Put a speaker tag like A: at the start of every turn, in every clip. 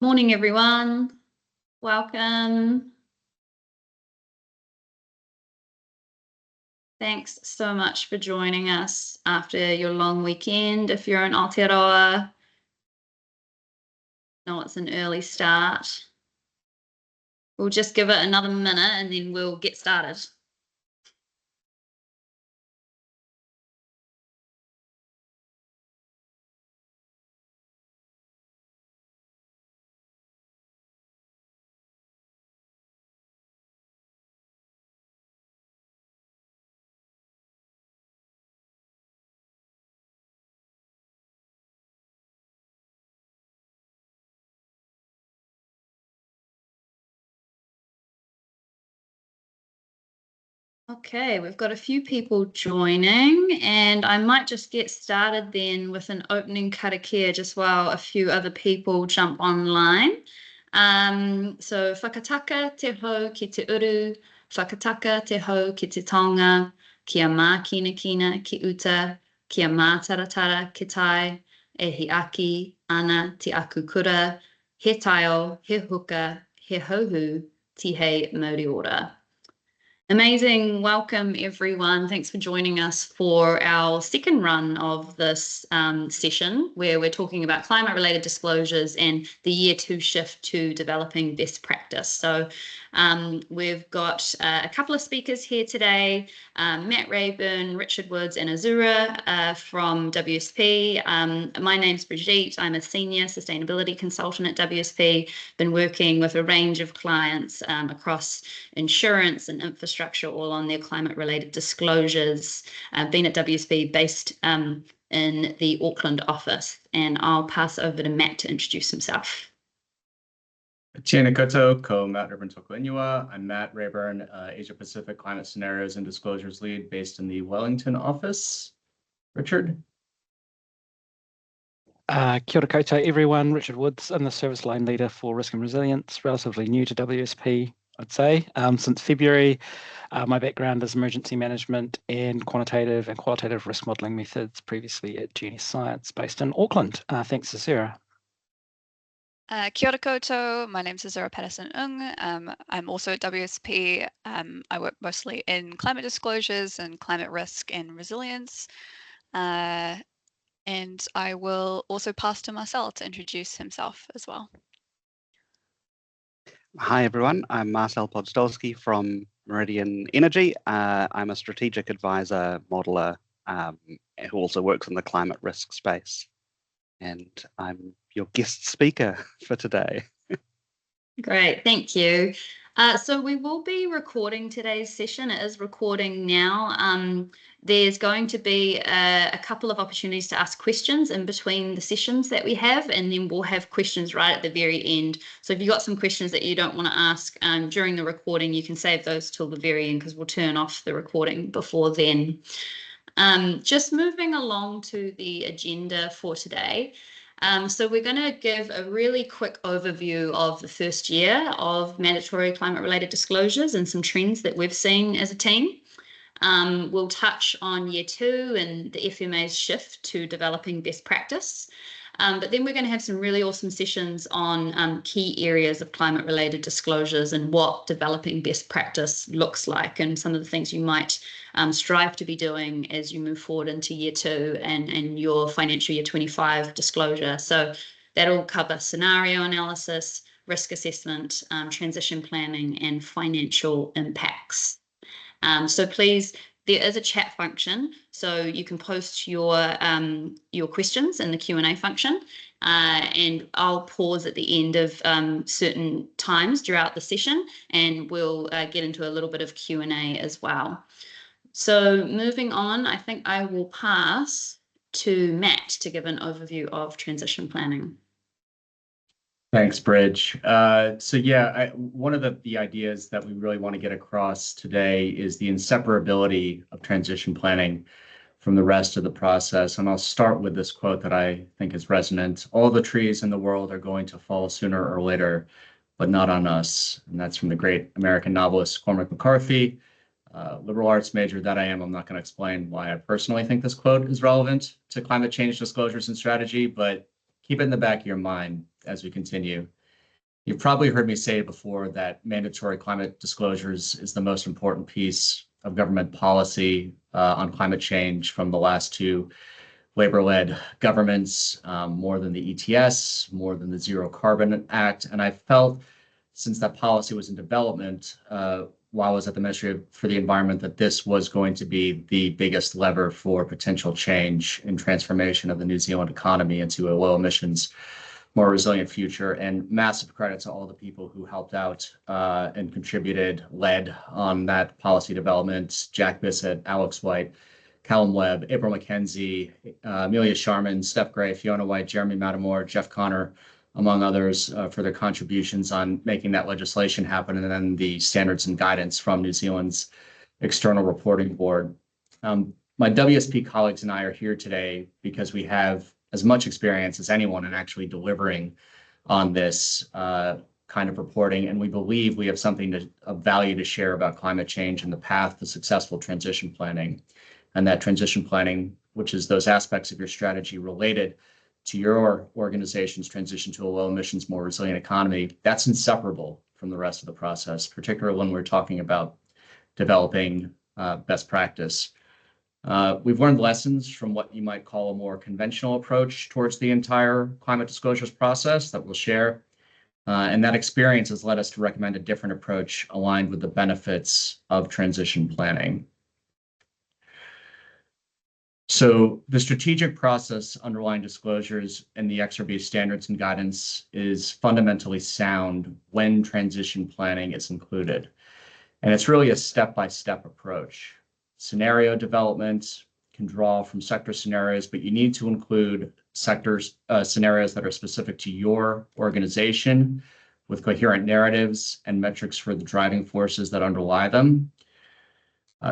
A: Morning, everyone. Welcome. Thanks so much for joining us after your long weekend. If you're in Aotearoa, know it's an early start. We'll just give it another minute and then we'll get started. Okay, we've got a few people joining, and I might just get started then with an opening karakia just while a few other people jump online. So whakataka te hau ki te uru, whakataka te hau ki te taonga, kia mā kina kina ki uta, kia mā taratara ki tai, e hi aki ana te aku kura, he taio, he huka, he hauhu, ti hei mauri ora. Amazing. Welcome, everyone. Thanks for joining us for our second run of this session where we're talking about climate-related disclosures and the year 2 shift to developing best practice. So we've got a couple of speakers here today, Matt Raeburn, Richard Woods, and Azura from WSP. My name's Brigitte. I'm a senior sustainability consultant at WSP. Been working with a range of clients across insurance and infrastructure, all on their climate-related disclosures. I've been at WSP based in the Auckland office, and I'll pass over to Matt to introduce himself.
B: Tēnā koutou, ko Matt Raeburn tōku ingoa. I'm Matt Raeburn, Asia Pacific Climate Scenarios and Disclosures Lead based in the Wellington office. Richard?
C: Kia ora koutou, everyone. Richard Woods. I'm the service line leader for risk and resilience, relatively new to WSP, I'd say, since February. My background is emergency management and quantitative and qualitative risk modelling methods, previously at Genius Science, based in Auckland. Thanks, Azura.
D: Kia ora koutou, my name's Azura Patterson-Ng. I'm also at WSP. I work mostly in climate disclosures and climate risk and resilience. And I will also pass to Marcel to introduce himself as well.
E: Hi everyone, I'm Marcel Podstolski from Meridian Energy. I'm a strategic advisor modeler who also works in the climate risk space. And I'm your guest speaker for today.
A: Great, thank you. So we will be recording today's session. It is recording now. There's going to be a couple of opportunities to ask questions in between the sessions that we have, and then we'll have questions right at the very end. So if you've got some questions that you don't want to ask during the recording, you can save those till the very end because we'll turn off the recording before then. Just moving along to the agenda for today. So we're going to give a really quick overview of the first year of mandatory climate-related disclosures and some trends that we've seen as a team. We'll touch on year 2 and the FMA's shift to developing best practice. But then we're going to have some really awesome sessions on key areas of climate-related disclosures and what developing best practice looks like and some of the things you might strive to be doing as you move forward into year 2 and your financial year 25 disclosure. So that'll cover scenario analysis, risk assessment, transition planning, and financial impacts. So please, there is a chat function, so you can post your questions in the Q&A function, and I'll pause at the end of certain times throughout the session, and we'll get into a little bit of Q&A as well. So moving on, I think I will pass to Matt to give an overview of transition planning.
B: Thanks, Bridge. So yeah, one of the ideas that we really want to get across today is the inseparability of transition planning from the rest of the process. And I'll start with this quote that I think is resonant. All the trees in the world are going to fall sooner or later, but not on us. And that's from the great American novelist Cormac McCarthy. Liberal arts major that I am, I'm not going to explain why I personally think this quote is relevant to climate change disclosures and strategy, but keep it in the back of your mind as we continue. You've probably heard me say before that mandatory climate disclosures is the most important piece of government policy on climate change from the last two labor-led governments, more than the ETS, more than the Zero Carbon Act. And I felt since that policy was in development, while I was at the Ministry for the Environment, that this was going to be the biggest lever for potential change in transformation of the New Zealand economy into a low emissions, more resilient future. And massive credit to all the people who helped out and contributed, led on that policy development: Jack Bissett, Alex White, Callum Webb, April McKenzie, Amelia Sharman, Steph Gray, Fiona White, Jeremy Matamore, Jeff Connor, among others, for their contributions on making that legislation happen, and then the standards and guidance from New Zealand's External Reporting Board. My WSP colleagues and I are here today because we have as much experience as anyone in actually delivering on this kind of reporting, and we believe we have something of value to share about climate change and the path to successful transition planning. And that transition planning, which is those aspects of your strategy related to your organization's transition to a low emissions, more resilient economy, that's inseparable from the rest of the process, particularly when we're talking about developing best practice. We've learned lessons from what you might call a more conventional approach towards the entire climate disclosures process that we'll share. And that experience has led us to recommend a different approach aligned with the benefits of transition planning. So the strategic process underlying disclosures and the XRB standards and guidance is fundamentally sound when transition planning is included. And it's really a step-by-step approach. Scenario development can draw from sector scenarios, but you need to include sectors, scenarios that are specific to your organization with coherent narratives and metrics for the driving forces that underlie them.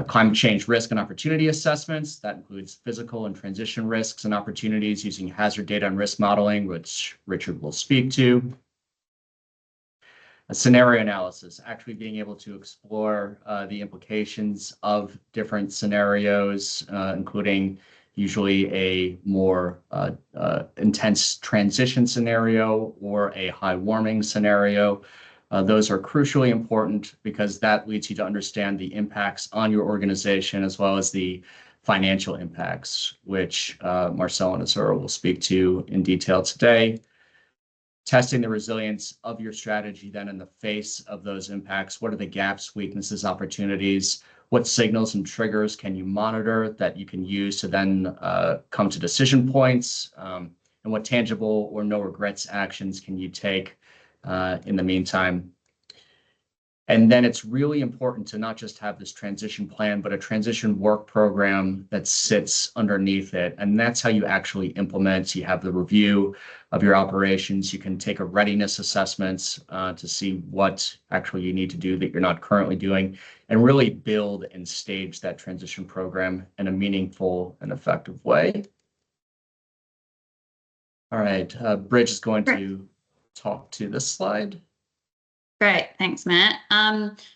B: Climate change risk and opportunity assessments, that includes physical and transition risks and opportunities using hazard data and risk modeling, which Richard will speak to. A scenario analysis, actually being able to explore the implications of different scenarios, including usually a more intense transition scenario or a high warming scenario. Those are crucially important because that leads you to understand the impacts on your organization as well as the financial impacts, which Marcel and Azura will speak to in detail today. Testing the resilience of your strategy then in the face of those impacts. What are the gaps, weaknesses, opportunities? What signals and triggers can you monitor that you can use to then come to decision points? And what tangible or no regrets actions can you take in the meantime? And then it's really important to not just have this transition plan, but a transition work program that sits underneath it. And that's how you actually implement. You have the review of your operations. You can take a readiness assessment to see what actually you need to do that you're not currently doing, and really build and stage that transition program in a meaningful and effective way. All right, Bridge is going to talk to this slide.
A: Great, thanks, Matt.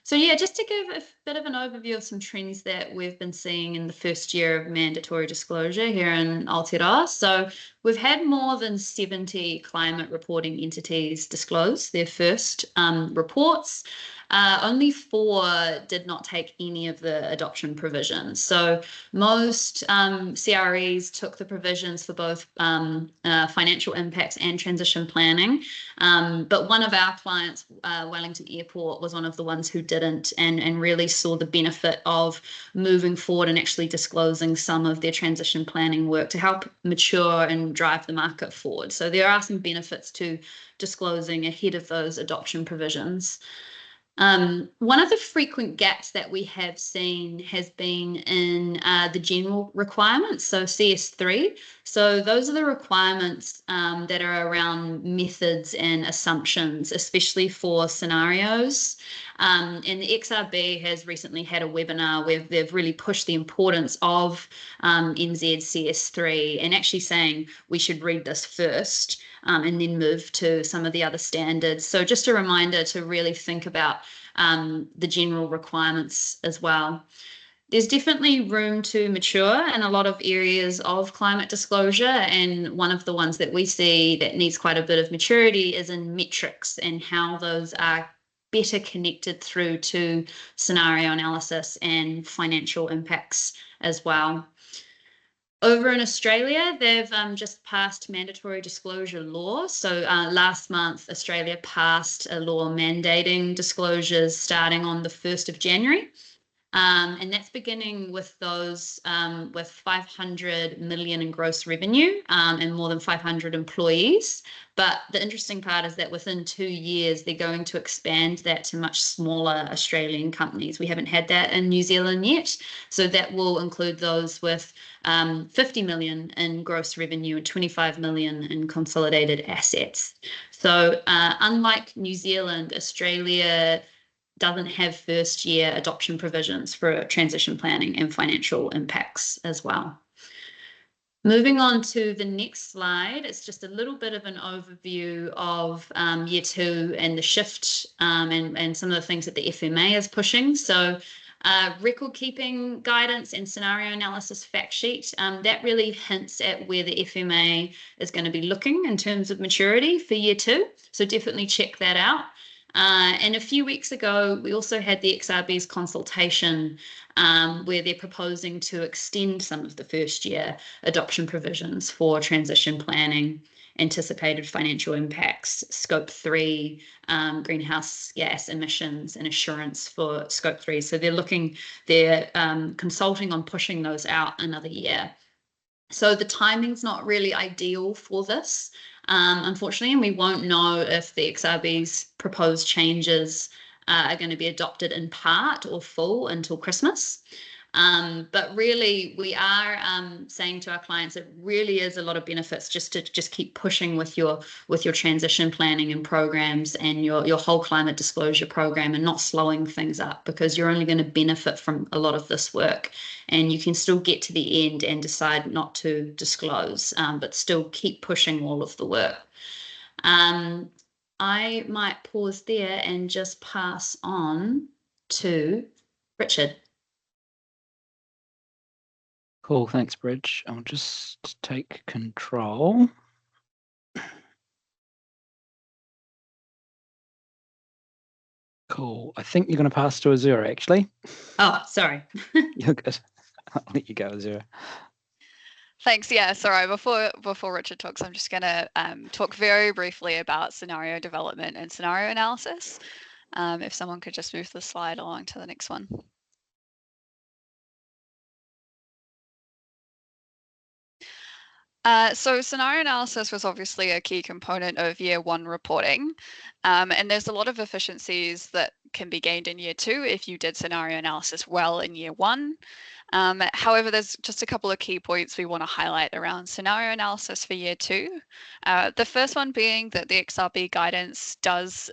A: So yeah, just to give a bit of an overview of some trends that we've been seeing in the first year of mandatory disclosure here in Aotearoa. So we've had more than 70 climate reporting entities disclose their first reports. Only 4 did not take any of the adoption provisions. So most CREs took the provisions for both financial impacts and transition planning. But one of our clients, Wellington Airport, was one of the ones who didn't, and really saw the benefit of moving forward and actually disclosing some of their transition planning work to help mature and drive the market forward. So there are some benefits to disclosing ahead of those adoption provisions. One of the frequent gaps that we have seen has been in the general requirements, so CS3. So those are the requirements that are around methods and assumptions, especially for scenarios. And the XRB has recently had a webinar where they've really pushed the importance of NZCS3 and actually saying we should read this first and then move to some of the other standards. So just a reminder to really think about the general requirements as well. There's definitely room to mature in a lot of areas of climate disclosure, and one of the ones that we see that needs quite a bit of maturity is in metrics and how those are better connected through to scenario analysis and financial impacts as well. Over in Australia, they've just passed mandatory disclosure law. So last month, Australia passed a law mandating disclosures starting on the 1st of January. And that's beginning with those with 500 million in gross revenue and more than 500 employees. But the interesting part is that within 2 years, they're going to expand that to much smaller Australian companies. We haven't had that in New Zealand yet. So that will include those with 50 million in gross revenue and 25 million in consolidated assets. So unlike New Zealand, Australia doesn't have first year adoption provisions for transition planning and financial impacts as well. Moving on to the next slide, it's just a little bit of an overview of year 2 and the shift and some of the things that the FMA is pushing. So record keeping guidance and scenario analysis fact sheet, that really hints at where the FMA is going to be looking in terms of maturity for year 2. So definitely check that out. And a few weeks ago, we also had the XRB's consultation where they're proposing to extend some of the first year adoption provisions for transition planning, anticipated financial impacts, scope 3, greenhouse gas emissions and assurance for scope 3. So they're consulting on pushing those out another year. So the timing's not really ideal for this, unfortunately, and we won't know if the XRB's proposed changes are going to be adopted in part or full until Christmas. But really, we are saying to our clients it really is a lot of benefits just to keep pushing with your transition planning and programs and your whole climate disclosure program and not slowing things up, because you're only going to benefit from a lot of this work, and you can still get to the end and decide not to disclose, but still keep pushing all of the work. I might pause there and just pass on to Richard.
C: Cool, thanks, Bridge. I'll just take control. Cool. I think you're going to pass to Azura, actually.
A: Oh, sorry.
C: You're good. I'll let you go, Azura.
D: Thanks. Yeah, sorry. Before Richard talks, I'm just going to talk very briefly about scenario development and scenario analysis. If someone could just move the slide along to the next one. So scenario analysis was obviously a key component of year 1 reporting, and there's a lot of efficiencies that can be gained in year 2 if you did scenario analysis well in year 1. However, there's just a couple of key points we want to highlight around scenario analysis for year 2. The first one being that the XRB guidance does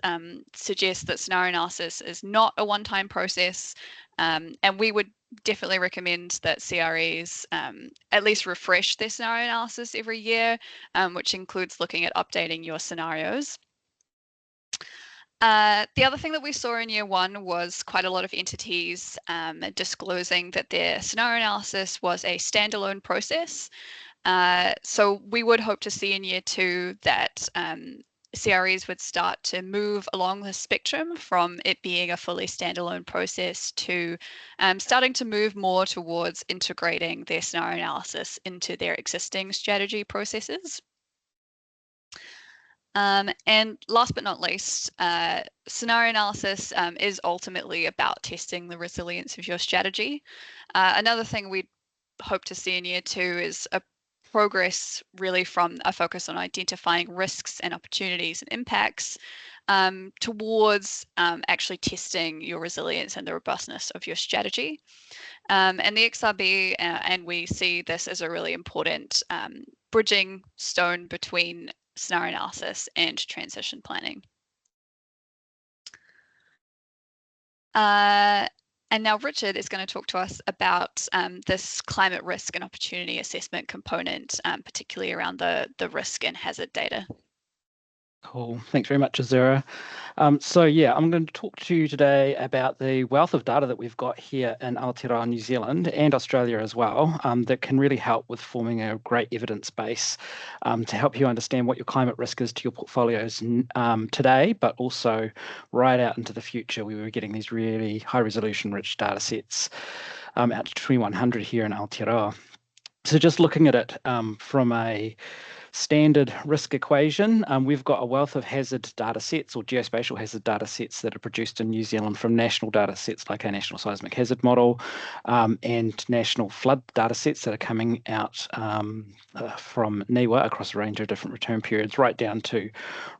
D: suggest that scenario analysis is not a one-time process, and we would definitely recommend that CREs at least refresh their scenario analysis every year, which includes looking at updating your scenarios. The other thing that we saw in year 1 was quite a lot of entities disclosing that their scenario analysis was a standalone process. So we would hope to see in year 2 that CREs would start to move along the spectrum from it being a fully standalone process to starting to move more towards integrating their scenario analysis into their existing strategy processes. And last but not least, scenario analysis is ultimately about testing the resilience of your strategy. Another thing we'd hope to see in year 2 is a progress really from a focus on identifying risks and opportunities and impacts towards actually testing your resilience and the robustness of your strategy. And the XRB and we see this as a really important bridging stone between scenario analysis and transition planning. And now Richard is going to talk to us about this climate risk and opportunity assessment component, particularly around the risk and hazard data.
C: Cool. Thanks very much, Azura. So yeah, I'm going to talk to you today about the wealth of data that we've got here in Aotearoa, New Zealand and Australia as well, that can really help with forming a great evidence base to help you understand what your climate risk is to your portfolios today, but also right out into the future. We were getting these really high resolution rich data sets out to 2100 here in Aotearoa. So just looking at it from a standard risk equation, we've got a wealth of hazard data sets or geospatial hazard data sets that are produced in New Zealand from national data sets like our National Seismic Hazard Model and national flood data sets that are coming out from NIWA across a range of different return periods, right down to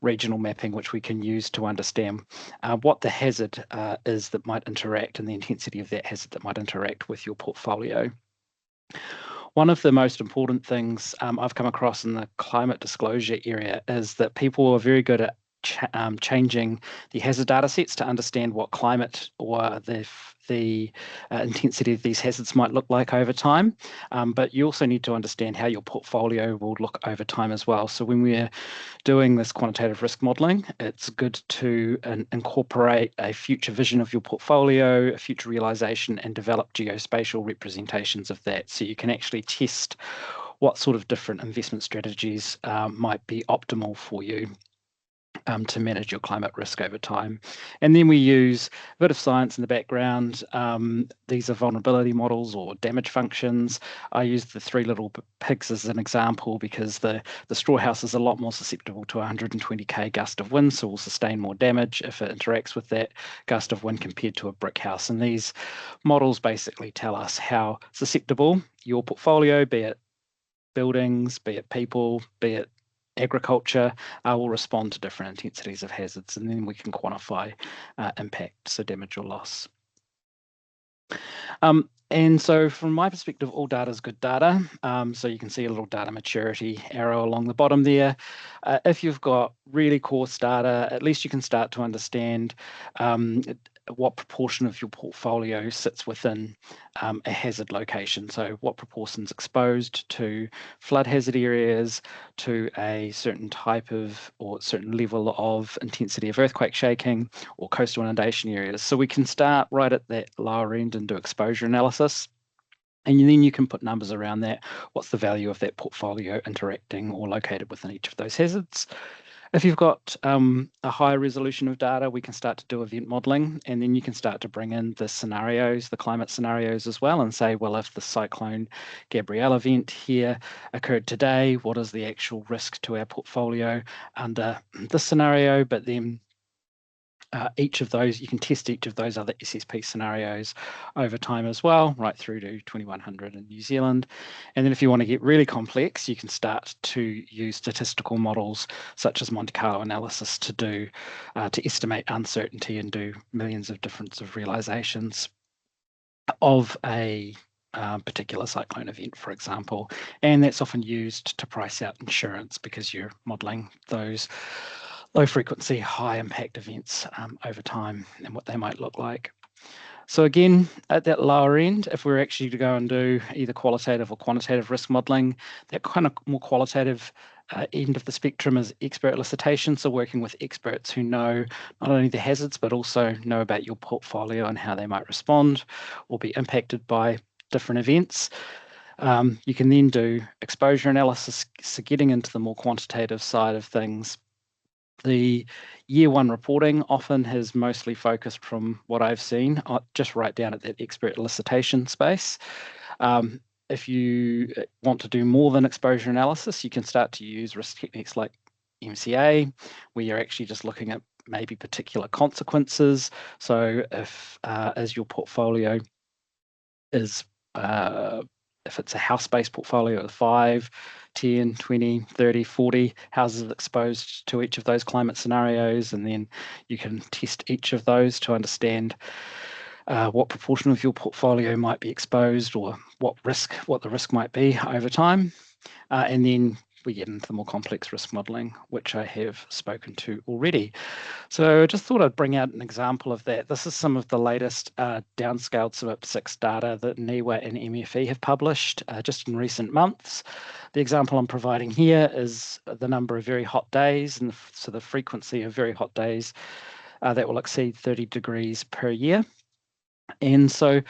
C: regional mapping, which we can use to understand what the hazard is that might interact and the intensity of that hazard that might interact with your portfolio. One of the most important things I've come across in the climate disclosure area is that people are very good at changing the hazard data sets to understand what climate or the intensity of these hazards might look like over time. But you also need to understand how your portfolio will look over time as well. So when we're doing this quantitative risk modeling, it's good to incorporate a future vision of your portfolio, a future realization, and develop geospatial representations of that so you can actually test what sort of different investment strategies might be optimal for you to manage your climate risk over time. And then we use a bit of science in the background. These are vulnerability models or damage functions. I use the three little pigs as an example because the straw house is a lot more susceptible to 120k gust of wind, so will sustain more damage if it interacts with that gust of wind compared to a brick house. And these models basically tell us how susceptible your portfolio, be it buildings, be it people, be it agriculture, will respond to different intensities of hazards, and then we can quantify impact, so damage or loss. And so from my perspective, all data is good data. So you can see a little data maturity arrow along the bottom there. If you've got really coarse data, at least you can start to understand what proportion of your portfolio sits within a hazard location. So what proportion's exposed to flood hazard areas, to a certain type of or certain level of intensity of earthquake shaking or coastal inundation areas. So we can start right at that lower end and do exposure analysis. And then you can put numbers around that. What's the value of that portfolio interacting or located within each of those hazards? If you've got a higher resolution of data, we can start to do event modeling, and then you can start to bring in the scenarios, the climate scenarios as well, and say, well, if the cyclone Gabrielle event here occurred today, what is the actual risk to our portfolio under this scenario? But then each of those, you can test each of those other SSP scenarios over time as well, right through to 2100 in New Zealand. And then if you want to get really complex, you can start to use statistical models such as Monte Carlo analysis to estimate uncertainty and do millions of different realizations of a particular cyclone event, for example. And that's often used to price out insurance because you're modeling those low frequency, high impact events over time and what they might look like. So again, at that lower end, if we're actually to go and do either qualitative or quantitative risk modeling, that kind of more qualitative end of the spectrum is expert elicitation. So working with experts who know not only the hazards, but also know about your portfolio and how they might respond or be impacted by different events. You can then do exposure analysis, so getting into the more quantitative side of things. The year one reporting often has mostly focused, from what I've seen, just right down at that expert elicitation space. If you want to do more than exposure analysis, you can start to use risk techniques like MCA, where you're actually just looking at maybe particular consequences. So if as your portfolio is if it's a house-based portfolio of 5, 10, 20, 30, 40 houses exposed to each of those climate scenarios, and then you can test each of those to understand what proportion of your portfolio might be exposed or what the risk might be over time. And then we get into the more complex risk modelling, which I have spoken to already. So I just thought I'd bring out an example of that. This is some of the latest downscaled SIMP 6 data that NIWA and MFE have published just in recent months. The example I'm providing here is the number of very hot days, and so the frequency of very hot days that will exceed 30 degrees per year. And so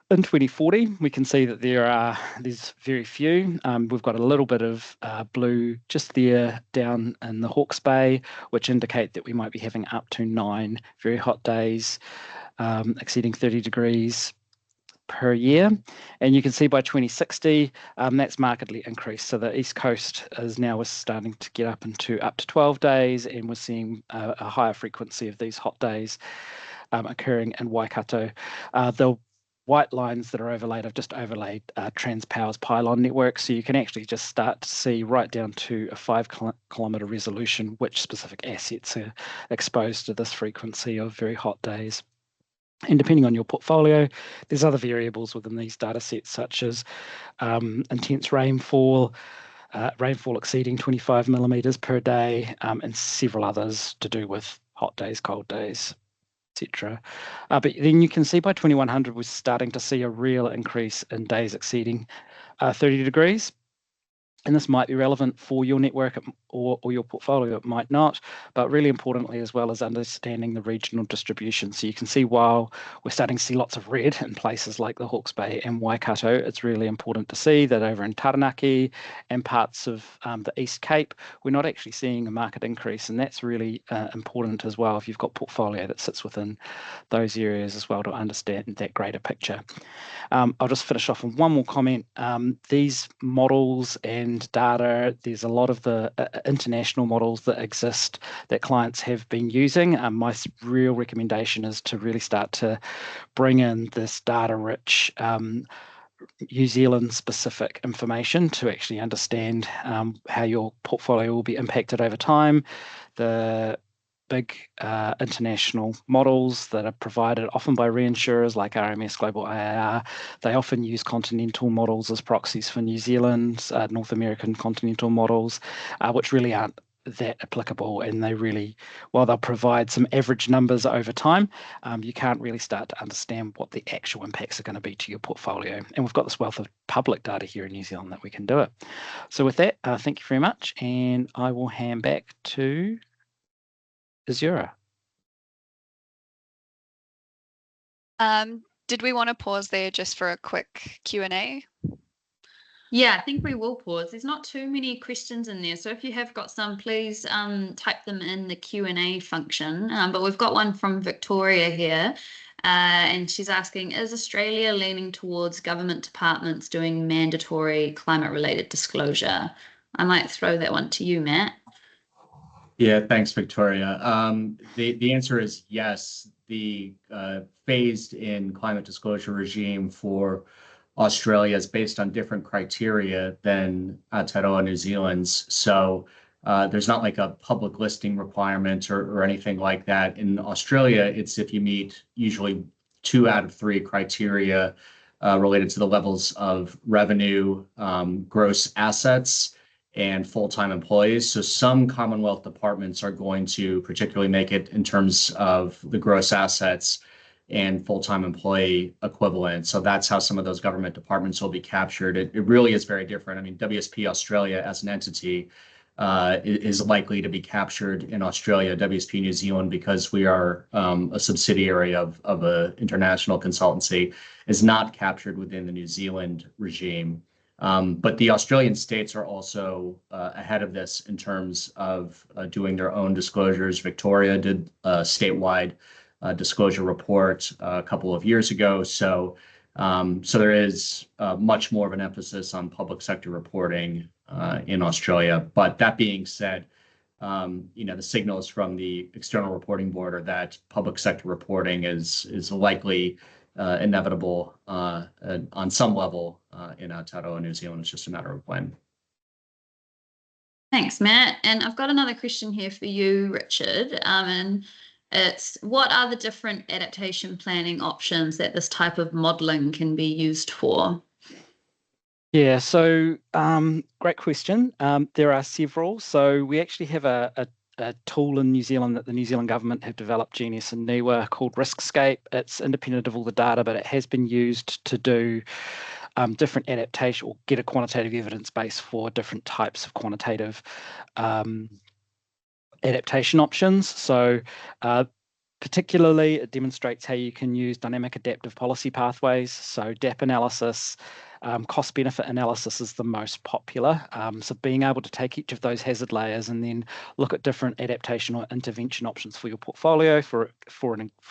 C: in 2040, we can see that there's very few. We've got a little bit of blue just there down in the Hawke's Bay, which indicate that we might be having up to 9 very hot days exceeding 30 degrees per year. And you can see by 2060, that's markedly increased. So the East Coast is now starting to get up to 12 days, and we're seeing a higher frequency of these hot days occurring in Waikato. The white lines that are overlaid, I've just overlaid TransPower's pylon network, so you can actually just start to see right down to a 5 kilometre resolution which specific assets are exposed to this frequency of very hot days. And depending on your portfolio, there's other variables within these data sets, such as intense rainfall, rainfall exceeding 25 millimetres per day, and several others to do with hot days, cold days, etc. But then you can see by 2100, we're starting to see a real increase in days exceeding 30 degrees. And this might be relevant for your network or your portfolio, it might not, but really importantly as well as understanding the regional distribution. So you can see while we're starting to see lots of red in places like the Hawke's Bay and Waikato, it's really important to see that over in Taranaki and parts of the East Cape, we're not actually seeing a market increase, and that's really important as well if you've got portfolio that sits within those areas as well to understand that greater picture. I'll just finish off with one more comment. These models and data, there's a lot of the international models that exist that clients have been using. My real recommendation is to really start to bring in this data-rich New Zealand specific information to actually understand how your portfolio will be impacted over time. The big international models that are provided often by reinsurers like RMS Global IAR. They often use continental models as proxies for New Zealand, North American continental models, which really aren't that applicable, and they really, while they'll provide some average numbers over time, you can't really start to understand what the actual impacts are going to be to your portfolio. And we've got this wealth of public data here in New Zealand that we can do it. So with that, thank you very much, and I will hand back to Azura.
D: Did we want to pause there just for a quick Q&A?
A: Yeah, I think we will pause. There's not too many questions in there, so if you have got some, please type them in the Q&A function. But we've got one from Victoria here, and she's asking, is Australia leaning towards government departments doing mandatory climate-related disclosure? I might throw that one to you, Matt.
B: Yeah, thanks, Victoria. The answer is yes. The phased-in climate disclosure regime for Australia is based on different criteria than Aotearoa New Zealand's. So there's not like a public listing requirement or anything like that. In Australia, it's if you meet usually 2 out of 3 criteria related to the levels of revenue, gross assets, and full-time employees. So some Commonwealth departments are going to particularly make it in terms of the gross assets and full-time employee equivalent. So that's how some of those government departments will be captured. It really is very different. I mean, WSP Australia as an entity is likely to be captured in Australia, WSP New Zealand, because we are a subsidiary of an international consultancy, is not captured within the New Zealand regime. But the Australian states are also ahead of this in terms of doing their own disclosures. Victoria did a statewide disclosure report a couple of years ago. So there is much more of an emphasis on public sector reporting in Australia. But that being said, the signals from the External Reporting Board are that public sector reporting is likely inevitable on some level in Aotearoa New Zealand. It's just a matter of when.
A: Thanks, Matt. And I've got another question here for you, Richard. And it's, what are the different adaptation planning options that this type of modelling can be used for?
C: Yeah, so great question. There are several. So we actually have a tool in New Zealand that the New Zealand government have developed, Genius and NIWA, called RiskScape. It's independent of all the data, but it has been used to do different adaptation or get a quantitative evidence base for different types of quantitative adaptation options. So particularly, it demonstrates how you can use dynamic adaptive policy pathways. So DAP analysis, cost benefit analysis is the most popular. So being able to take each of those hazard layers and then look at different adaptation or intervention options for your portfolio. For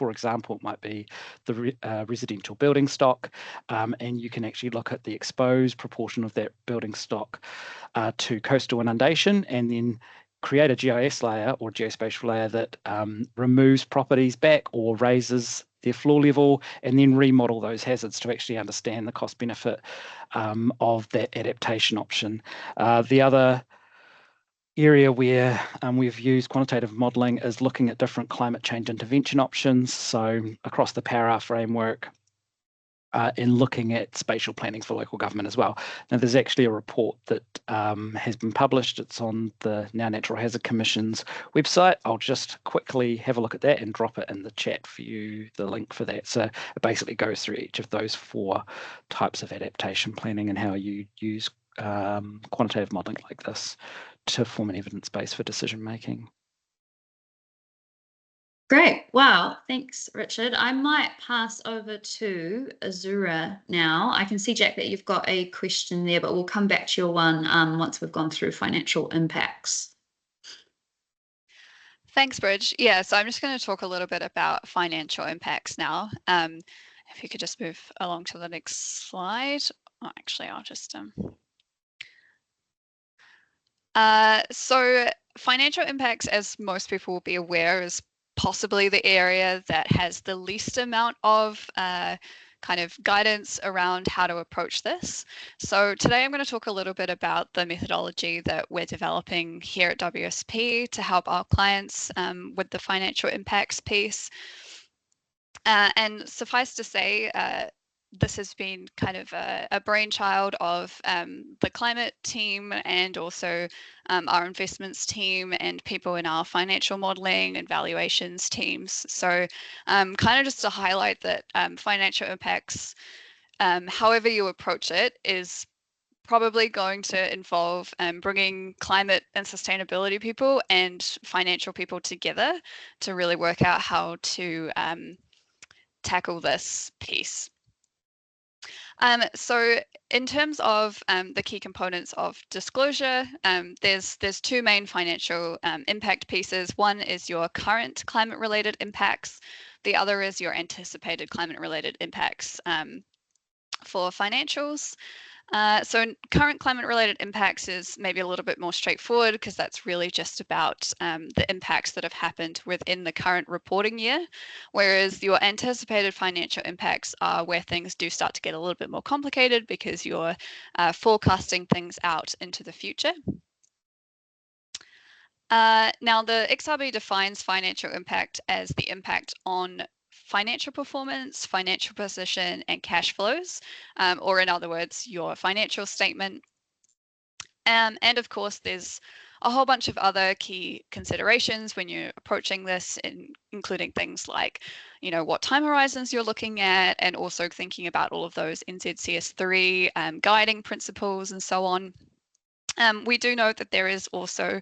C: example, it might be the residential building stock, and you can actually look at the exposed proportion of that building stock to coastal inundation, and then create a GIS layer or geospatial layer that removes properties back or raises their floor level, and then remodel those hazards to actually understand the cost benefit of that adaptation option. The other area where we've used quantitative modelling is looking at different climate change intervention options. So across the POWER framework, in looking at spatial planning for local government as well. Now, there's actually a report that has been published. It's on the Now Natural Hazard Commission's website. I'll just quickly have a look at that and drop it in the chat for you, the link for that. So it basically goes through each of those 4 types of adaptation planning and how you use quantitative modelling like this to form an evidence base for decision making.
A: Great. Wow. Thanks, Richard. I might pass over to Azura now. I can see, Jack, that you've got a question there, but we'll come back to your one once we've gone through financial impacts.
D: Thanks, Bridge. Yeah, so I'm just going to talk a little bit about financial impacts now. If you could just move along to the next slide. Oh, actually, I'll just... So financial impacts, as most people will be aware, is possibly the area that has the least amount of kind of guidance around how to approach this. So today I'm going to talk a little bit about the methodology that we're developing here at WSP to help our clients with the financial impacts piece. And suffice to say, this has been kind of a brainchild of the climate team and also our investments team and people in our financial modeling and valuations teams. So kind of just to highlight that financial impacts, however you approach it, is probably going to involve bringing climate and sustainability people and financial people together to really work out how to tackle this piece. So in terms of the key components of disclosure, there's 2 main financial impact pieces. One is your current climate-related impacts. The other is your anticipated climate-related impacts for financials. So current climate-related impacts is maybe a little bit more straightforward because that's really just about the impacts that have happened within the current reporting year, whereas your anticipated financial impacts are where things do start to get a little bit more complicated because you're forecasting things out into the future. Now, the XRB defines financial impact as the impact on financial performance, financial position, and cash flows, or in other words, your financial statement. And of course, there's a whole bunch of other key considerations when you're approaching this, including things like, you know, what time horizons you're looking at, and also thinking about all of those NZCS3 guiding principles and so on. We do note that there is also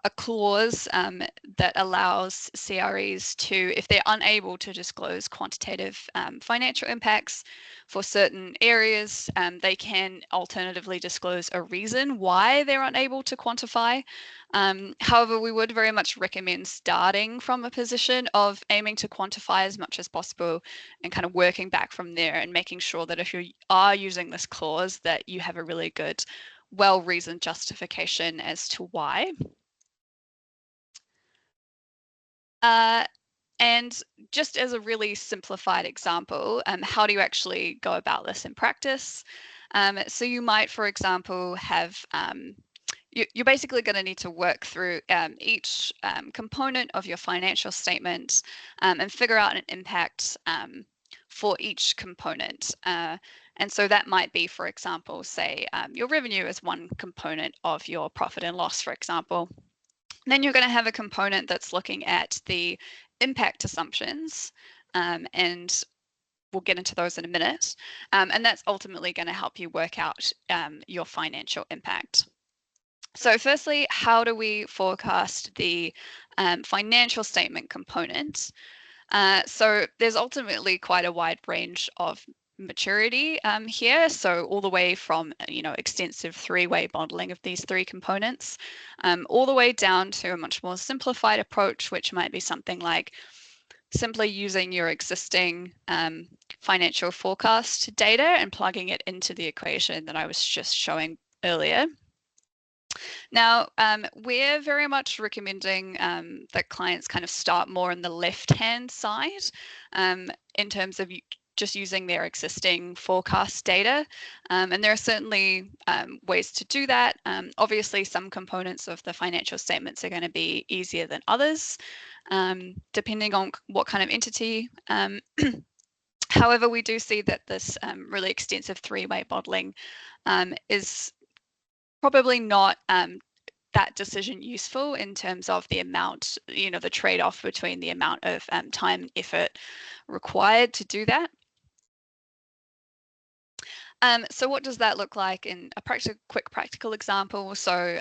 D: a clause that allows CREs to, if they're unable to disclose quantitative financial impacts for certain areas, they can alternatively disclose a reason why they're unable to quantify. However, we would very much recommend starting from a position of aiming to quantify as much as possible and kind of working back from there and making sure that if you are using this clause, that you have a really good, well-reasoned justification as to why. And just as a really simplified example, how do you actually go about this in practice? So you might, for example, have, you're basically going to need to work through each component of your financial statement and figure out an impact for each component. And so that might be, for example, say your revenue is one component of your profit and loss, for example. Then you're going to have a component that's looking at the impact assumptions, and we'll get into those in a minute. And that's ultimately going to help you work out your financial impact. So firstly, how do we forecast the financial statement component? So there's ultimately quite a wide range of maturity here. So all the way from, extensive three-way modeling of these three components, all the way down to a much more simplified approach, which might be something like simply using your existing financial forecast data and plugging it into the equation that I was just showing earlier. Now, we're very much recommending that clients kind of start more on the left-hand side in terms of just using their existing forecast data. And there are certainly ways to do that. Obviously, some components of the financial statements are going to be easier than others, depending on what kind of entity. However, we do see that this really extensive three-way modeling is probably not that decision useful in terms of the amount, the trade-off between the amount of time and effort required to do that. So what does that look like in a quick practical example? So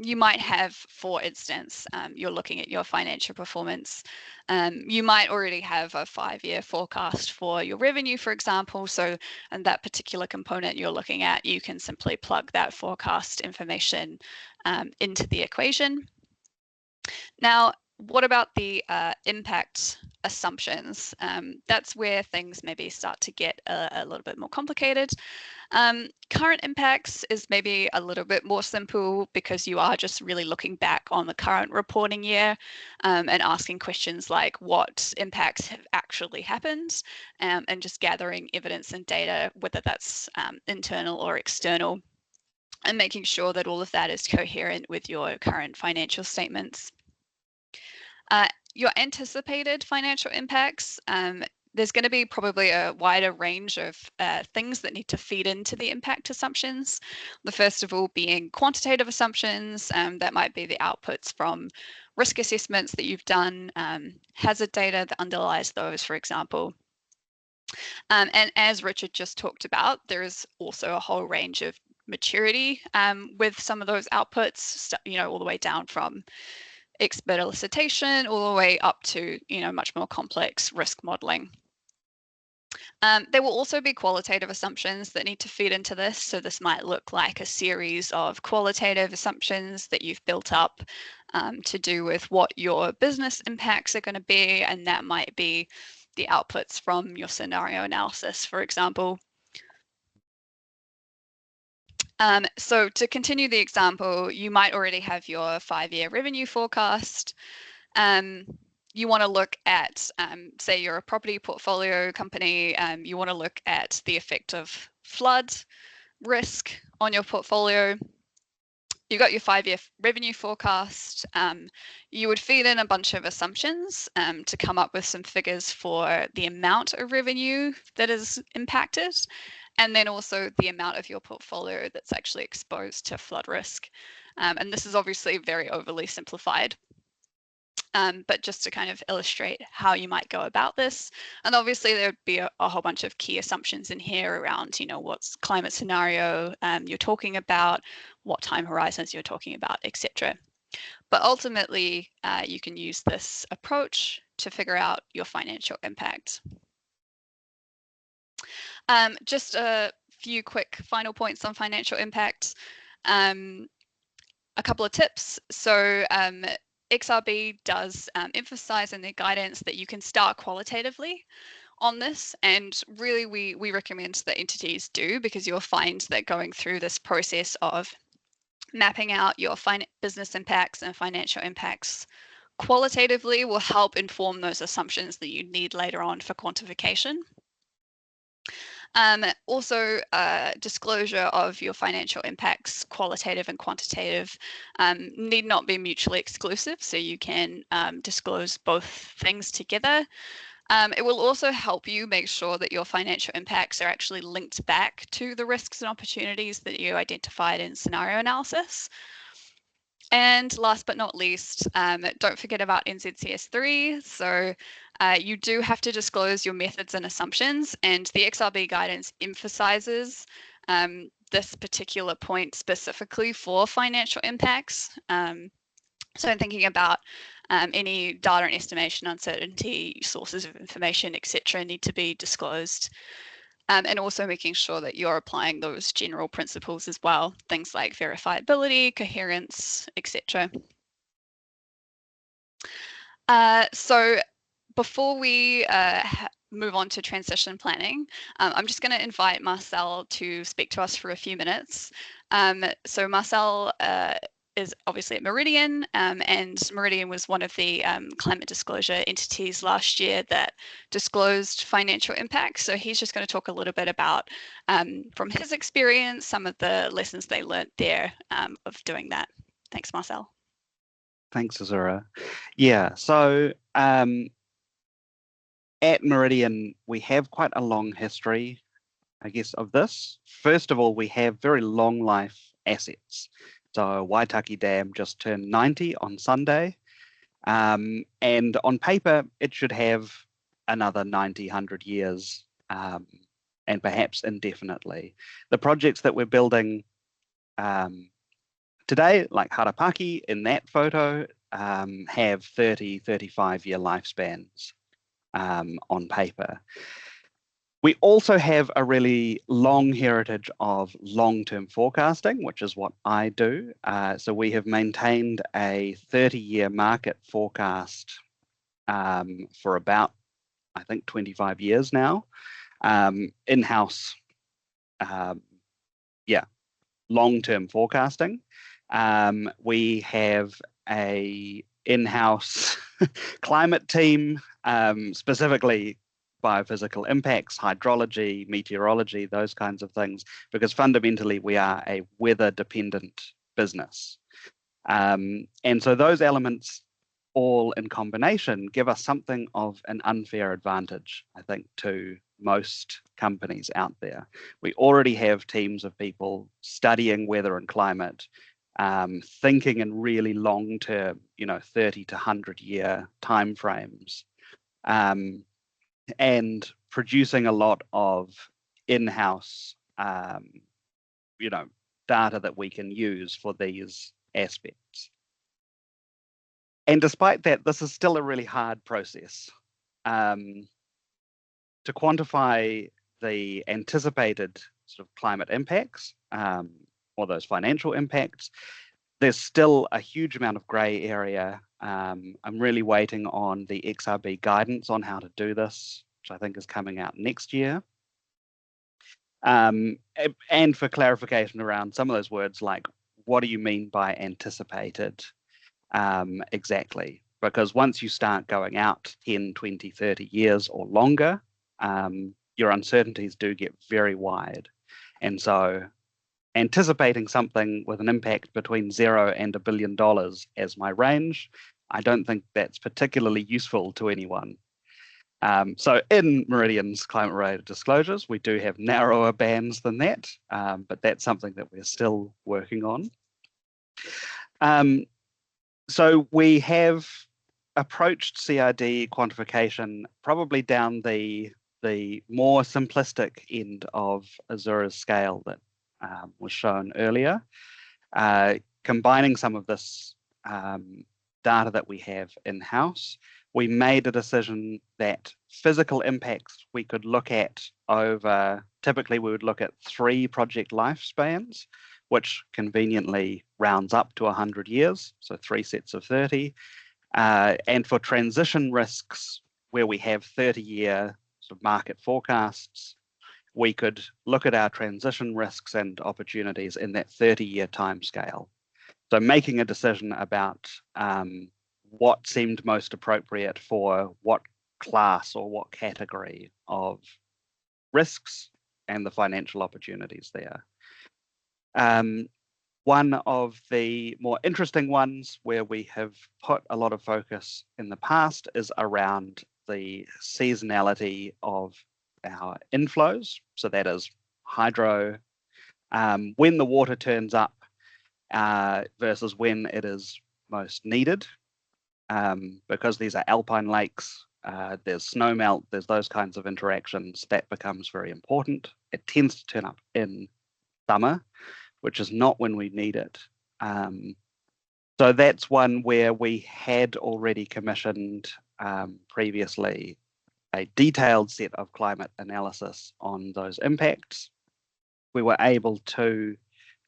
D: you might have, for instance, you're looking at your financial performance. You might already have a 5-year forecast for your revenue, for example. So in that particular component you're looking at, you can simply plug that forecast information into the equation. Now, what about the impact assumptions? That's where things maybe start to get a little bit more complicated. Current impacts is maybe a little bit more simple because you are just really looking back on the current reporting year and asking questions like what impacts have actually happened, and just gathering evidence and data, whether that's internal or external, and making sure that all of that is coherent with your current financial statements. Your anticipated financial impacts, there's going to be probably a wider range of things that need to feed into the impact assumptions. The first of all being quantitative assumptions, that might be the outputs from risk assessments that you've done, hazard data that underlies those, for example. And as Richard just talked about, there is also a whole range of maturity with some of those outputs, all the way down from expert elicitation all the way up to much more complex risk modeling. There will also be qualitative assumptions that need to feed into this. So this might look like a series of qualitative assumptions that you've built up to do with what your business impacts are going to be, and that might be the outputs from your scenario analysis, for example. So to continue the example, you might already have your 5-year revenue forecast. You want to look at, say you're a property portfolio company, you want to look at the effect of flood risk on your portfolio. You got your 5-year revenue forecast. You would feed in a bunch of assumptions to come up with some figures for the amount of revenue that is impacted, and then also the amount of your portfolio that's actually exposed to flood risk. And this is obviously very overly simplified, but just to kind of illustrate how you might go about this. And obviously there would be a whole bunch of key assumptions in here around, what's climate scenario you're talking about, what time horizons you're talking about, etc. But ultimately, you can use this approach to figure out your financial impact. Just a few quick final points on financial impact. A couple of tips. So XRB does emphasize in their guidance that you can start qualitatively on this, and really we recommend that entities do, because you'll find that going through this process of mapping out your business impacts and financial impacts qualitatively will help inform those assumptions that you need later on for quantification. Also, disclosure of your financial impacts, qualitative and quantitative, need not be mutually exclusive, so you can disclose both things together. It will also help you make sure that your financial impacts are actually linked back to the risks and opportunities that you identified in scenario analysis. And last but not least, don't forget about NZCS3. So you do have to disclose your methods and assumptions, and the XRB guidance emphasizes this particular point specifically for financial impacts. So thinking about any data and estimation uncertainty, sources of information, etc., need to be disclosed. And also making sure that you're applying those general principles as well, things like verifiability, coherence, etc. So before we move on to transition planning, I'm just going to invite Marcel to speak to us for a few minutes. So Marcel is obviously at Meridian, and Meridian was one of the climate disclosure entities last year that disclosed financial impacts. So he's just going to talk a little bit about, from his experience, some of the lessons they learned there of doing that. Thanks, Marcel.
E: Thanks, Azura. Yeah, so at Meridian, we have quite a long history, I guess, of this. First of all, we have very long life assets. So Waitaki Dam just turned 90 on Sunday. And on paper, it should have another 90, 100 years, and perhaps indefinitely. The projects that we're building today, like Harapaki in that photo, have 30, 35-year lifespans on paper. We also have a really long heritage of long-term forecasting, which is what I do. So we have maintained a 30-year market forecast for about, I think, 25 years now. In-house, long-term forecasting. We have a in-house climate team, specifically biophysical impacts, hydrology, meteorology, those kinds of things, because fundamentally we are a weather-dependent business. And so those elements all in combination give us something of an unfair advantage, I think, to most companies out there. We already have teams of people studying weather and climate, thinking in really long-term, 30 to 100-year timeframes, and producing a lot of in-house, data that we can use for these aspects. And despite that, this is still a really hard process. To quantify the anticipated sort of climate impacts, or those financial impacts, there's still a huge amount of grey area. I'm really waiting on the XRB guidance on how to do this, which I think is coming out next year. And for clarification around some of those words, like, what do you mean by anticipated exactly? Because once you start going out 10, 20, 30 years or longer, your uncertainties do get very wide. And so anticipating something with an impact between 0 and $1 billion as my range, I don't think that's particularly useful to anyone. So in Meridian's climate-related disclosures, we do have narrower bands than that, but that's something that we're still working on. So we have approached CRD quantification probably down the more simplistic end of Azura's scale that was shown earlier, combining some of this data that we have in-house. We made a decision that physical impacts we could look at over, typically we would look at 3 project lifespans, which conveniently rounds up to 100 years, so 3 sets of 30. And for transition risks, where we have 30-year sort of market forecasts, we could look at our transition risks and opportunities in that 30-year timescale. So making a decision about what seemed most appropriate for what class or what category of risks and the financial opportunities there. One of the more interesting ones where we have put a lot of focus in the past is around the seasonality of our inflows. So that is hydro, when the water turns up versus when it is most needed. Because these are alpine lakes, there's snowmelt, there's those kinds of interactions, that becomes very important. It tends to turn up in summer, which is not when we need it. So that's one where we had already commissioned previously a detailed set of climate analysis on those impacts. We were able to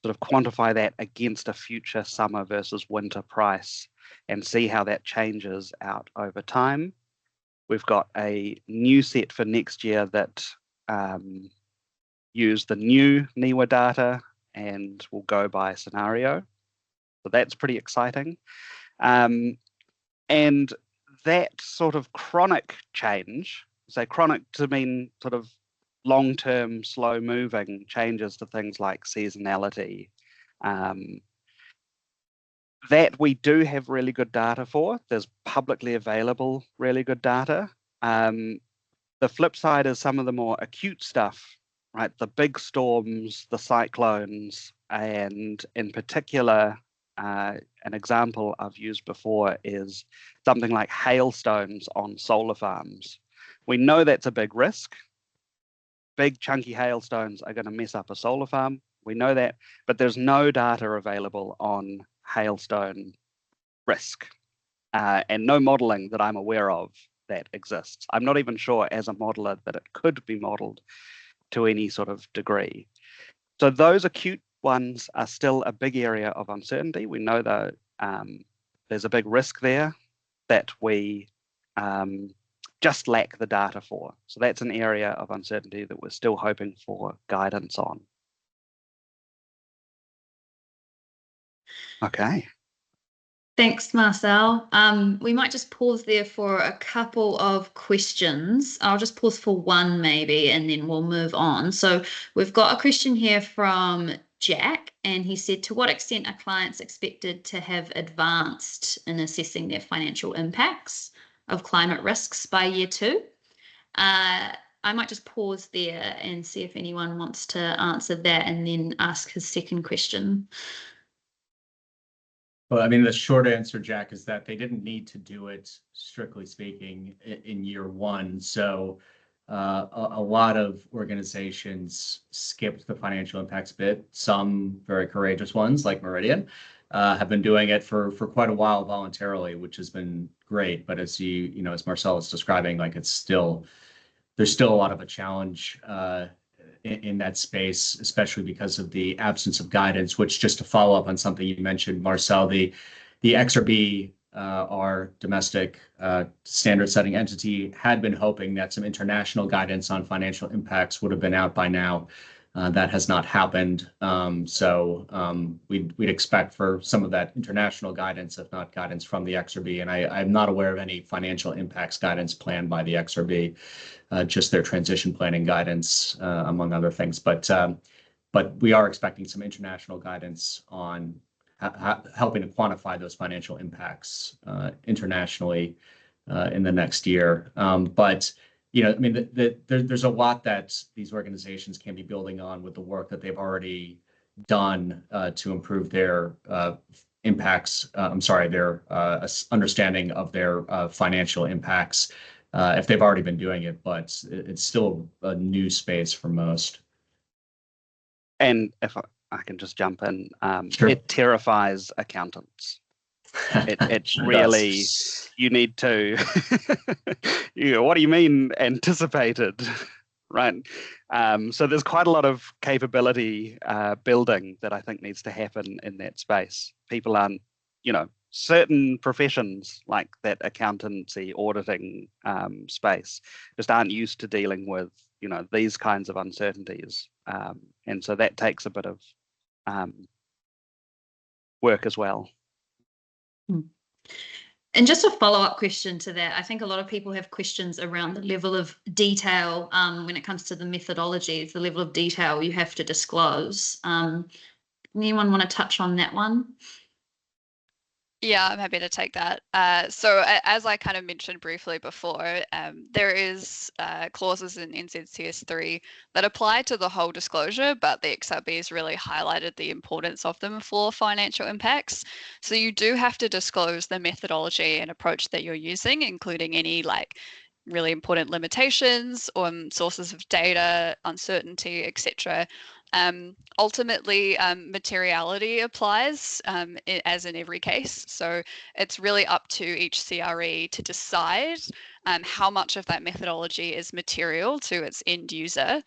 E: sort of quantify that against a future summer versus winter price and see how that changes out over time. We've got a new set for next year that use the new NIWA data and will go by scenario. So that's pretty exciting. And that sort of chronic change, so chronic to mean sort of long-term, slow-moving changes to things like seasonality, that we do have really good data for. There's publicly available really good data. The flip side is some of the more acute stuff, right? The big storms, the cyclones, and in particular, an example I've used before is something like hailstones on solar farms. We know that's a big risk. Big chunky hailstones are going to mess up a solar farm. We know that, but there's no data available on hailstone risk and no modeling that I'm aware of that exists. I'm not even sure as a modeler that it could be modeled to any sort of degree. So those acute ones are still a big area of uncertainty. We know that there's a big risk there that we just lack the data for. So that's an area of uncertainty that we're still hoping for guidance on. Okay.
A: Thanks, Marcel. We might just pause there for a couple of questions. I'll just pause for one maybe, and then we'll move on. So we've got a question here from Jack, and he said, to what extent are clients expected to have advanced in assessing their financial impacts of climate risks by year 2? I might just pause there and see if anyone wants to answer that and then ask his second question.
B: Well, I mean, the short answer, Jack, is that they didn't need to do it, strictly speaking, in year 1. So a lot of organizations skipped the financial impacts bit. Some very courageous ones, like Meridian, have been doing it for quite a while voluntarily, which has been great. But as as Marcel is describing, like there's still a lot of a challenge in that space, especially because of the absence of guidance, which, just to follow up on something you mentioned, Marcel, the XRB, our domestic standard setting entity, had been hoping that some international guidance on financial impacts would have been out by now. That has not happened. So we'd expect for some of that international guidance, if not guidance from the XRB. And I'm not aware of any financial impacts guidance planned by the XRB, just their transition planning guidance, among other things. But we are expecting some international guidance on helping to quantify those financial impacts internationally in the next year. But I mean, there's a lot that these organizations can be building on with the work that they've already done to improve their impacts. Their understanding of their financial impacts, if they've already been doing it, but it's still a new space for most.
E: And if I can just jump in,
B: Sure.
E: It terrifies accountants. It's
B: Sure
E: really,
B: does.
E: you need to, what do you mean anticipated, right? So there's quite a lot of capability building that I think needs to happen in that space. People aren't, certain professions like that accountancy, auditing space just aren't used to dealing with, these kinds of uncertainties. And so that takes a bit of work as well.
A: And just a follow-up question to that, I think a lot of people have questions around the level of detail when it comes to the methodologies, the level of detail you have to disclose. Anyone want to touch on that one?
D: Yeah, I'm happy to take that. So as I kind of mentioned briefly before, there is clauses in NZCS3 that apply to the whole disclosure, but the XRB has really highlighted the importance of them for financial impacts. So you do have to disclose the methodology and approach that you're using, including any like really important limitations on sources of data, uncertainty, etc. Ultimately, materiality applies as in every case. So it's really up to each CRE to decide how much of that methodology is material to its end user,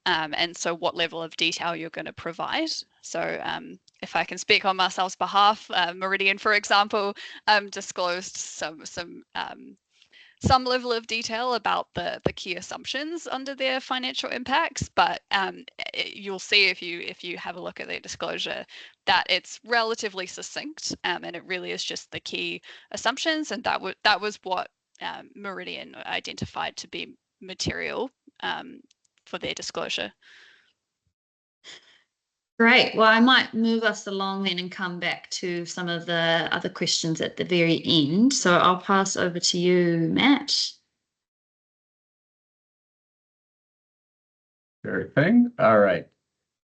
D: and so what level of detail you're going to provide. So if I can speak on Marcel's behalf, Meridian, for example, disclosed some level of detail about the key assumptions under their financial impacts, but you'll see if you have a look at their disclosure that it's relatively succinct, and it really is just the key assumptions, and that was what Meridian identified to be material for their disclosure.
A: Great. Well, I might move us along then and come back to some of the other questions at the very end. So I'll pass over to you, Matt.
B: Sure thing. All right.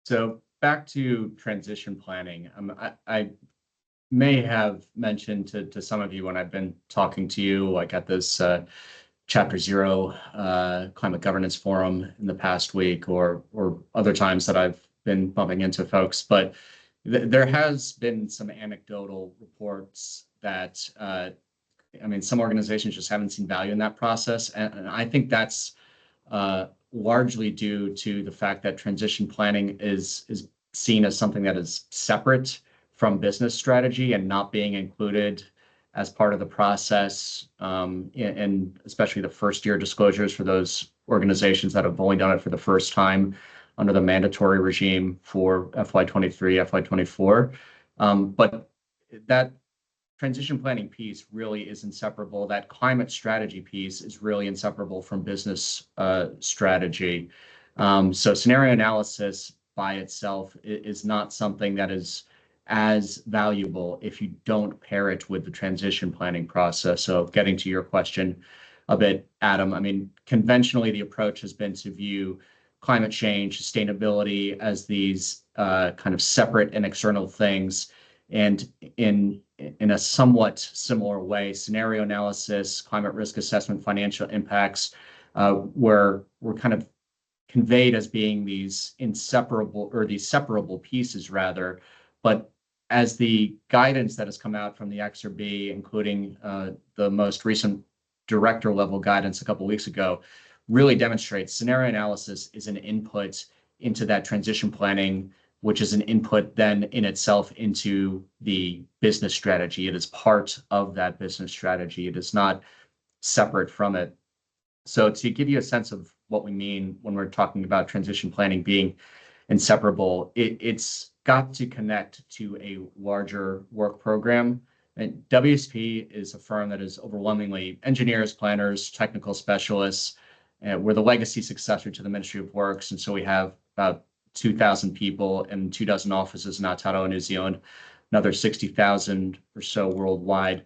B: So back to transition planning. I may have mentioned to some of you when I've been talking to you, like at this Chapter Zero Climate Governance Forum in the past week, or other times that I've been bumping into folks. But there has been some anecdotal reports that, I mean, some organizations just haven't seen value in that process. And I think that's largely due to the fact that transition planning is seen as something that is separate from business strategy and not being included as part of the process, and especially the first year disclosures for those organizations that have only done it for the first time under the mandatory regime for FY23, FY24. But that transition planning piece really is inseparable. That climate strategy piece is really inseparable from business strategy. So scenario analysis by itself is not something that is as valuable if you don't pair it with the transition planning process. So getting to your question a bit, Adam, I mean, conventionally, the approach has been to view climate change, sustainability as these kind of separate and external things. And in a somewhat similar way, scenario analysis, climate risk assessment, financial impacts, were kind of conveyed as being these inseparable, or these separable pieces rather. But as the guidance that has come out from the XRB, including the most recent director level guidance a couple of weeks ago, really demonstrates scenario analysis is an input into that transition planning, which is an input then in itself into the business strategy. It is part of that business strategy. It is not separate from it. So to give you a sense of what we mean when we're talking about transition planning being inseparable, it's got to connect to a larger work program. And WSP is a firm that is overwhelmingly engineers, planners, technical specialists. We're the legacy successor to the Ministry of Works. And so we have about 2,000 people and 24 offices in Aotearoa, New Zealand, another 60,000 or so worldwide.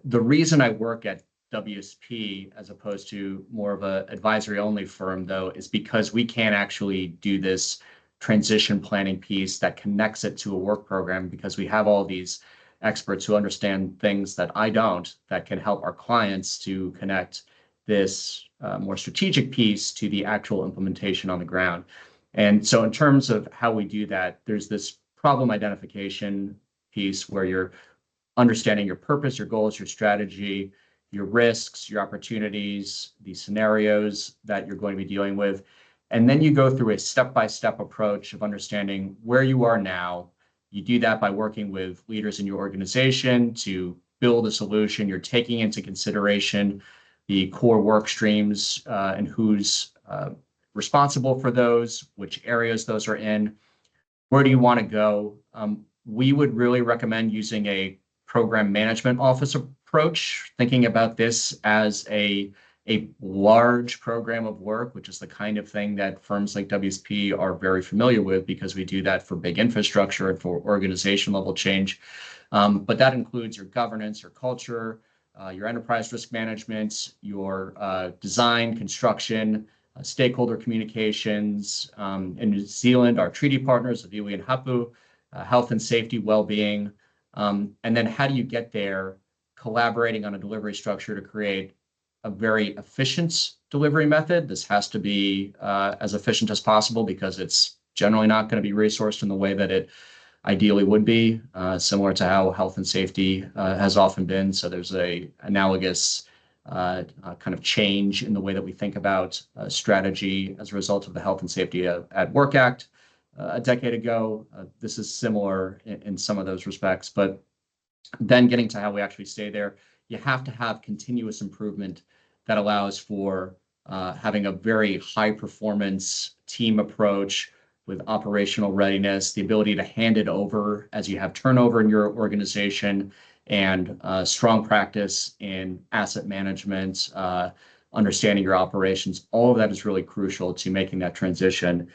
B: The reason I work at WSP as opposed to more of an advisory only firm, though, is because we can actually do this transition planning piece that connects it to a work program, because we have all these experts who understand things that I don't, that can help our clients to connect this more strategic piece to the actual implementation on the ground. And so in terms of how we do that, there's this problem identification piece where you're understanding your purpose, your goals, your strategy, your risks, your opportunities, the scenarios that you're going to be dealing with. And then you go through a step-by-step approach of understanding where you are now. You do that by working with leaders in your organization to build a solution. You're taking into consideration the core work streams and who's responsible for those, which areas those are in. Where do you want to go? We would really recommend using a program management office approach, thinking about this as a large program of work, which is the kind of thing that firms like WSP are very familiar with, because we do that for big infrastructure and for organization level change. But that includes your governance, your culture, your enterprise risk management, your design, construction, stakeholder communications. In New Zealand, our treaty partners of iwi and hapu, health and safety, well-being. And then how do you get there? Collaborating on a delivery structure to create a very efficient delivery method. This has to be as efficient as possible because it's generally not going to be resourced in the way that it ideally would be, similar to how health and safety has often been. So there's a analogous kind of change in the way that we think about strategy as a result of the Health and Safety at Work Act a decade ago. This is similar in some of those respects, but then getting to how we actually stay there, you have to have continuous improvement that allows for having a very high performance team approach with operational readiness, the ability to hand it over as you have turnover in your organization, and strong practice in asset management, understanding your operations. All of that is really crucial to making that transition.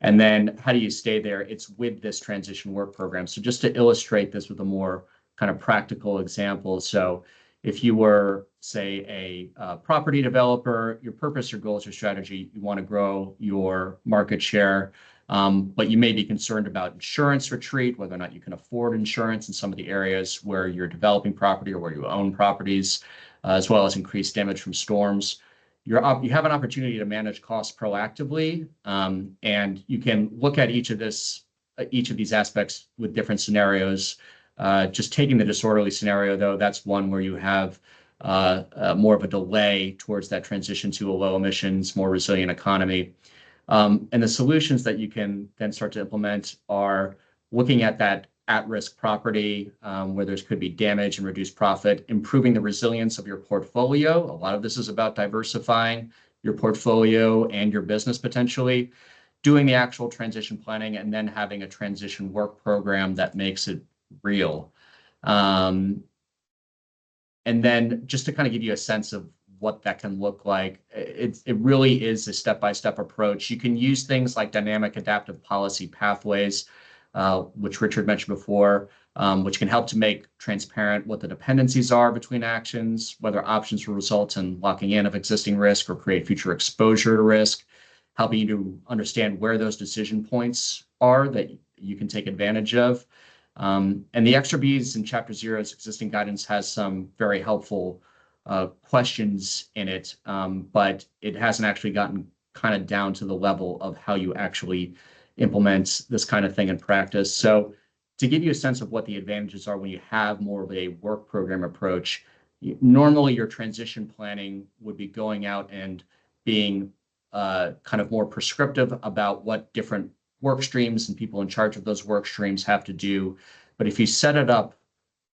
B: And then how do you stay there? It's with this transition work program. So just to illustrate this with a more kind of practical example. So if you were, say, a property developer, your purpose, your goals, your strategy, you want to grow your market share, but you may be concerned about insurance retreat, whether or not you can afford insurance in some of the areas where you're developing property or where you own properties, as well as increased damage from storms. You have an opportunity to manage costs proactively, and you can look at each of these aspects with different scenarios. Just taking the disorderly scenario, though, that's one where you have more of a delay towards that transition to a low emissions, more resilient economy. And the solutions that you can then start to implement are looking at that at-risk property where there could be damage and reduced profit, improving the resilience of your portfolio. A lot of this is about diversifying your portfolio and your business potentially, doing the actual transition planning, and then having a transition work program that makes it real. And then just to kind of give you a sense of what that can look like, it really is a step-by-step approach. You can use things like dynamic adaptive policy pathways, which Richard mentioned before, which can help to make transparent what the dependencies are between actions, whether options will result in locking in of existing risk or create future exposure to risk, helping you to understand where those decision points are that you can take advantage of. And the Extra B's in Chapter 0's existing guidance has some very helpful questions in it, but it hasn't actually gotten kind of down to the level of how you actually implement this kind of thing in practice. So to give you a sense of what the advantages are when you have more of a work program approach, normally your transition planning would be going out and being kind of more prescriptive about what different work streams and people in charge of those work streams have to do. But if you set it up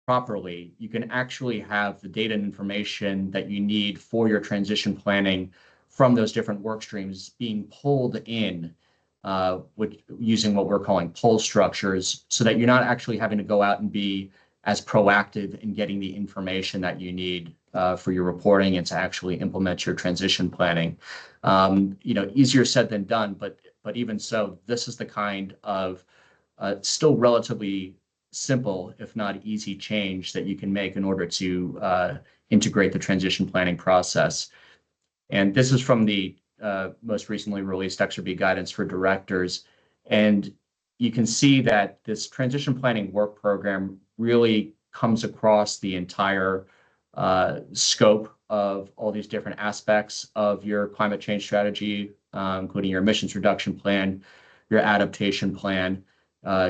B: properly, you can actually have the data and information that you need for your transition planning from those different work streams being pulled in using what we're calling pull structures, so that you're not actually having to go out and be as proactive in getting the information that you need for your reporting and to actually implement your transition planning. Easier said than done, but even so, this is the kind of still relatively simple, if not easy, change that you can make in order to integrate the transition planning process. And this is from the most recently released XRB guidance for directors. And you can see that this transition planning work program really comes across the entire scope of all these different aspects of your climate change strategy, including your emissions reduction plan, your adaptation plan,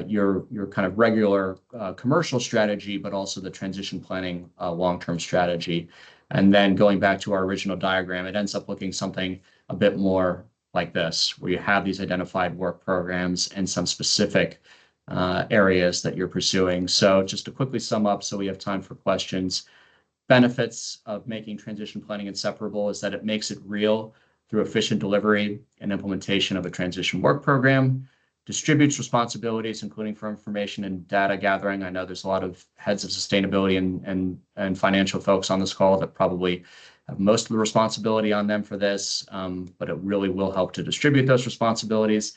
B: your kind of regular commercial strategy, but also the transition planning long-term strategy. And then going back to our original diagram, it ends up looking something a bit more like this, where you have these identified work programs and some specific areas that you're pursuing. So just to quickly sum up, so we have time for questions. Benefits of making transition planning inseparable is that it makes it real through efficient delivery and implementation of a transition work program, distributes responsibilities, including for information and data gathering. I know there's a lot of heads of sustainability and financial folks on this call that probably have most of the responsibility on them for this, but it really will help to distribute those responsibilities.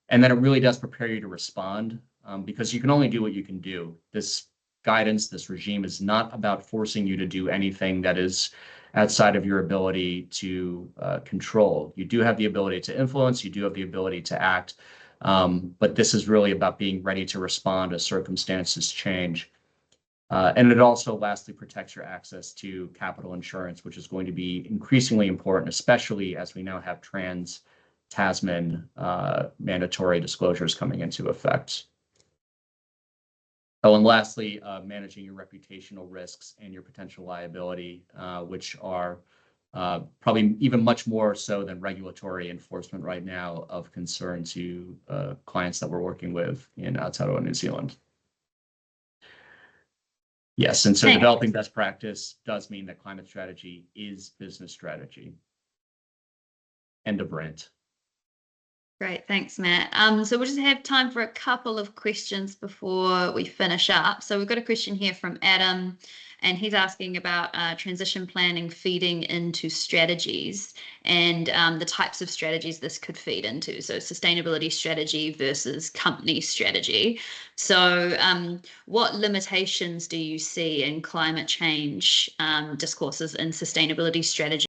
B: And then it really does prepare you to respond, because you can only do what you can do. This guidance, this regime is not about forcing you to do anything that is outside of your ability to control. You do have the ability to influence, you do have the ability to act, but this is really about being ready to respond as circumstances change. And it also lastly protects your access to capital insurance, which is going to be increasingly important, especially as we now have trans-Tasman mandatory disclosures coming into effect. Oh, and lastly, managing your reputational risks and your potential liability, which are probably even much more so than regulatory enforcement right now of concern to clients that we're working with in Aotearoa, New Zealand. Yes, and so developing best practice does mean that climate strategy is business strategy. End of rant.
A: Great, thanks, Matt. So we'll just have time for a couple of questions before we finish up. So we've got a question here from Adam, and he's asking about transition planning feeding into strategies and the types of strategies this could feed into. So sustainability strategy versus company strategy. So what limitations do you see in climate change discourses in sustainability strategy